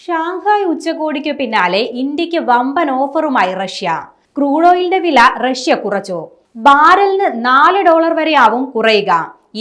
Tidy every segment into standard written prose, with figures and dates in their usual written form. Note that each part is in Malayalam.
ഷാങ്ഹായ് ഉച്ചകോടിക്ക് പിന്നാലെ ഇന്ത്യക്ക് വമ്പൻ ഓഫറുമായി റഷ്യ. ക്രൂഡ് ഓയിലിന്റെ വില റഷ്യ കുറച്ചു. ബാരലിന് $4 വരെയാവും കുറയുക.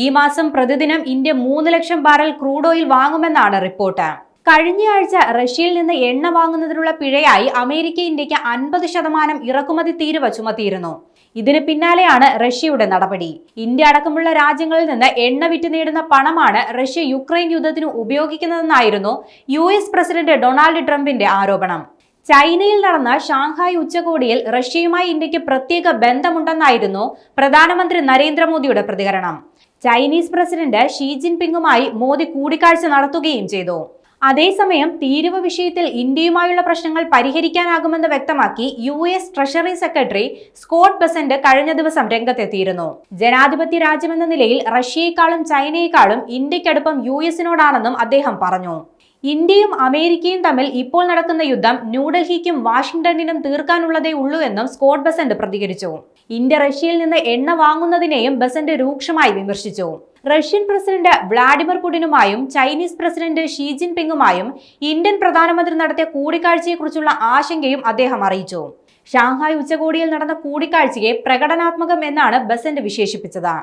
ഈ മാസം പ്രതിദിനം ഇന്ത്യ 3 ലക്ഷം ബാരൽ ക്രൂഡ് ഓയിൽ വാങ്ങുമെന്നാണ് റിപ്പോർട്ട്. കഴിഞ്ഞയാഴ്ച റഷ്യയിൽ നിന്ന് എണ്ണ വാങ്ങുന്നതിനുള്ള പിഴയായി അമേരിക്ക ഇന്ത്യക്ക് 50% ഇറക്കുമതി തീരുവ ചുമത്തിയിരുന്നു. ഇതിന് പിന്നാലെയാണ് റഷ്യയുടെ നടപടി. ഇന്ത്യ അടക്കമുള്ള രാജ്യങ്ങളിൽ നിന്ന് എണ്ണ വിറ്റ് നേടുന്ന പണമാണ് റഷ്യ യുക്രൈൻ യുദ്ധത്തിന് ഉപയോഗിക്കുന്നതെന്നായിരുന്നു US പ്രസിഡന്റ് ഡൊണാൾഡ് ട്രംപിന്റെ ആരോപണം. ചൈനയിൽ നടന്ന ഷാങ്ഹായ് ഉച്ചകോടിയിൽ റഷ്യയുമായി ഇന്ത്യക്ക് പ്രത്യേക ബന്ധമുണ്ടെന്നായിരുന്നു പ്രധാനമന്ത്രി നരേന്ദ്രമോദിയുടെ പ്രതികരണം. ചൈനീസ് പ്രസിഡന്റ് ഷീ ജിൻപിങ്ങുമായി മോദി കൂടിക്കാഴ്ച നടത്തുകയും ചെയ്തു. അതേസമയം തീരുവ വിഷയത്തിൽ ഇന്ത്യയുമായുള്ള പ്രശ്നങ്ങൾ പരിഹരിക്കാനാകുമെന്ന് വ്യക്തമാക്കി US treasury secretary Scott Bessent കഴിഞ്ഞ ദിവസം രംഗത്തെത്തിയിരുന്നു. ജനാധിപത്യ രാജ്യമെന്ന നിലയിൽ റഷ്യയെക്കാളും ചൈനയെക്കാളും ഇന്ത്യക്കടുപ്പം US-നോടാണെന്നും അദ്ദേഹം പറഞ്ഞു. ഇന്ത്യയും അമേരിക്കയും തമ്മിൽ ഇപ്പോൾ നടക്കുന്ന യുദ്ധം ന്യൂഡൽഹിക്കും വാഷിംഗ്ടണിനും തീർക്കാനുള്ളതേ ഉള്ളൂ എന്നും സ്കോട്ട് ബെസന്റ് പ്രതികരിച്ചു. ഇന്ത്യ റഷ്യയിൽ നിന്ന് എണ്ണ വാങ്ങുന്നതിനെയും ബെസന്റ് രൂക്ഷമായി വിമർശിച്ചു. റഷ്യൻ പ്രസിഡന്റ് വ്ളാഡിമിർ പുടിനുമായും ചൈനീസ് പ്രസിഡന്റ് ഷീ ജിൻപിങ്ങുമായും ഇന്ത്യൻ പ്രധാനമന്ത്രി നടത്തിയ കൂടിക്കാഴ്ചയെക്കുറിച്ചുള്ള ആശങ്കയും അദ്ദേഹം അറിയിച്ചു. ഷാങ്ഹായ് ഉച്ചകോടിയിൽ നടന്ന കൂടിക്കാഴ്ചയെ പ്രകടനാത്മകം എന്നാണ് ബെസന്റ് വിശേഷിപ്പിച്ചത്.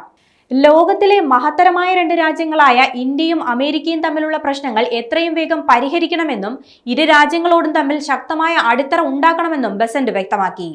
ലോകത്തിലെ മഹത്തരമായ 2 രാജ്യങ്ങളായ ഇന്ത്യയും അമേരിക്കയും തമ്മിലുള്ള പ്രശ്നങ്ങൾ എത്രയും വേഗം പരിഹരിക്കണമെന്നും ഇരു രാജ്യങ്ങളോടും തമ്മിൽ ശക്തമായ അടിത്തറ ഉണ്ടാക്കണമെന്നും ബെസന്റ് വ്യക്തമാക്കി.